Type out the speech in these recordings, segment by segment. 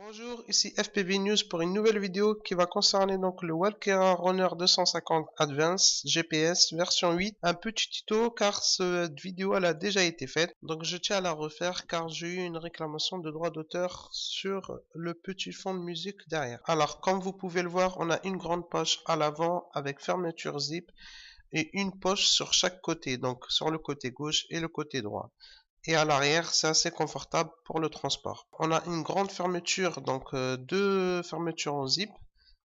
Bonjour, ici FPV News pour une nouvelle vidéo qui va concerner donc le Walkera Runner 250 Advance GPS version 8. Un petit tuto car cette vidéo elle a déjà été faite, donc je tiens à la refaire car j'ai eu une réclamation de droit d'auteur sur le petit fond de musique derrière. Alors comme vous pouvez le voir, on a une grande poche à l'avant avec fermeture zip et une poche sur chaque côté, donc sur le côté gauche et le côté droit. Et à l'arrière, c'est assez confortable pour le transport. On a une grande fermeture, donc deux fermetures en zip,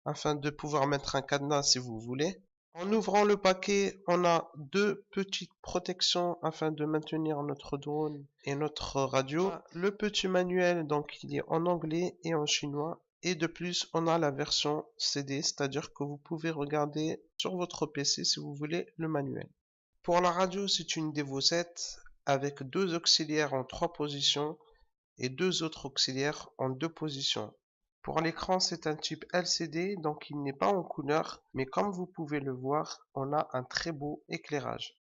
afin de pouvoir mettre un cadenas si vous voulez. En ouvrant le paquet, on a deux petites protections afin de maintenir notre drone et notre radio. Le petit manuel, donc il est en anglais et en chinois. Et de plus, on a la version CD, c'est-à-dire que vous pouvez regarder sur votre PC si vous voulez le manuel. Pour la radio, c'est une Devo 7 avec deux auxiliaires en 3 positions et deux autres auxiliaires en 2 positions. Pour l'écran, c'est un type LCD, donc il n'est pas en couleur, mais comme vous pouvez le voir, on a un très beau éclairage.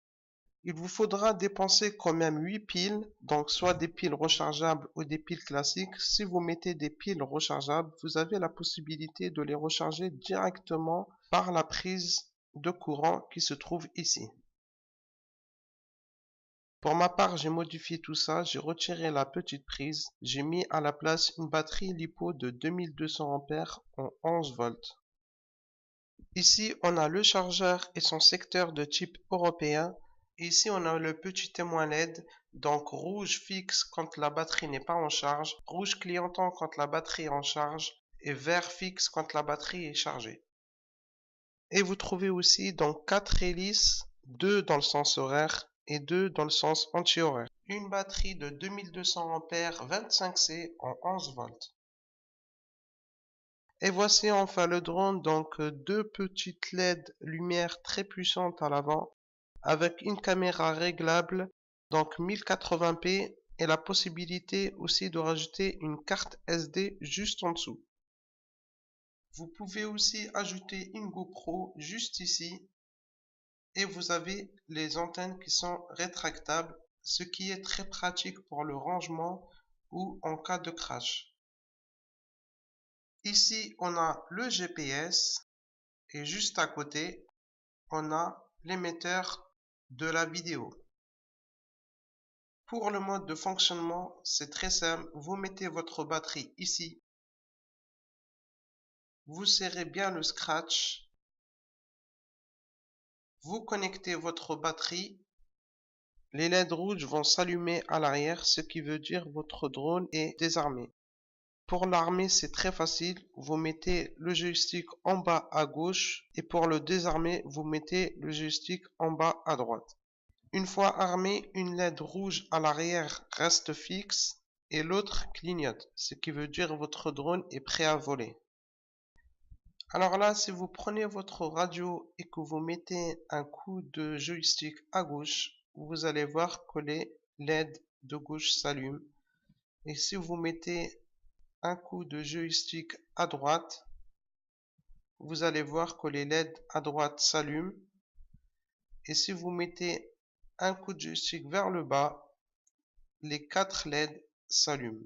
Il vous faudra dépenser quand même 8 piles, donc soit des piles rechargeables ou des piles classiques. Si vous mettez des piles rechargeables, vous avez la possibilité de les recharger directement par la prise de courant qui se trouve ici. Pour ma part, j'ai modifié tout ça, j'ai retiré la petite prise, j'ai mis à la place une batterie LiPo de 2200 ampères en 11 volts. Ici, on a le chargeur et son secteur de type européen. Et ici, on a le petit témoin LED, donc rouge fixe quand la batterie n'est pas en charge, rouge clignotant quand la batterie est en charge et vert fixe quand la batterie est chargée. Et vous trouvez aussi donc 4 hélices, 2 dans le sens horaire et 2 dans le sens anti-horaire. Une batterie de 2200 ampères 25C en 11 volts. Et voici enfin le drone, donc deux petites LED lumière très puissantes à l'avant avec une caméra réglable, donc 1080p et la possibilité aussi de rajouter une carte SD juste en dessous. Vous pouvez aussi ajouter une GoPro juste ici et vous avez les antennes qui sont rétractables, ce qui est très pratique pour le rangement ou en cas de crash. Ici, on a le GPS et juste à côté, on a l'émetteur de la vidéo. Pour le mode de fonctionnement, c'est très simple. Vous mettez votre batterie ici. Vous serrez bien le scratch. Vous connectez votre batterie. Les LED rouges vont s'allumer à l'arrière, ce qui veut dire votre drone est désarmé. Pour l'armer, c'est très facile. Vous mettez le joystick en bas à gauche et pour le désarmer, vous mettez le joystick en bas à droite. Une fois armé, une LED rouge à l'arrière reste fixe et l'autre clignote, ce qui veut dire votre drone est prêt à voler. Alors là, si vous prenez votre radio et que vous mettez un coup de joystick à gauche, vous allez voir que les LED de gauche s'allument. Et si vous mettez un coup de joystick à droite, vous allez voir que les LED à droite s'allument. Et si vous mettez un coup de joystick vers le bas, les 4 LED s'allument.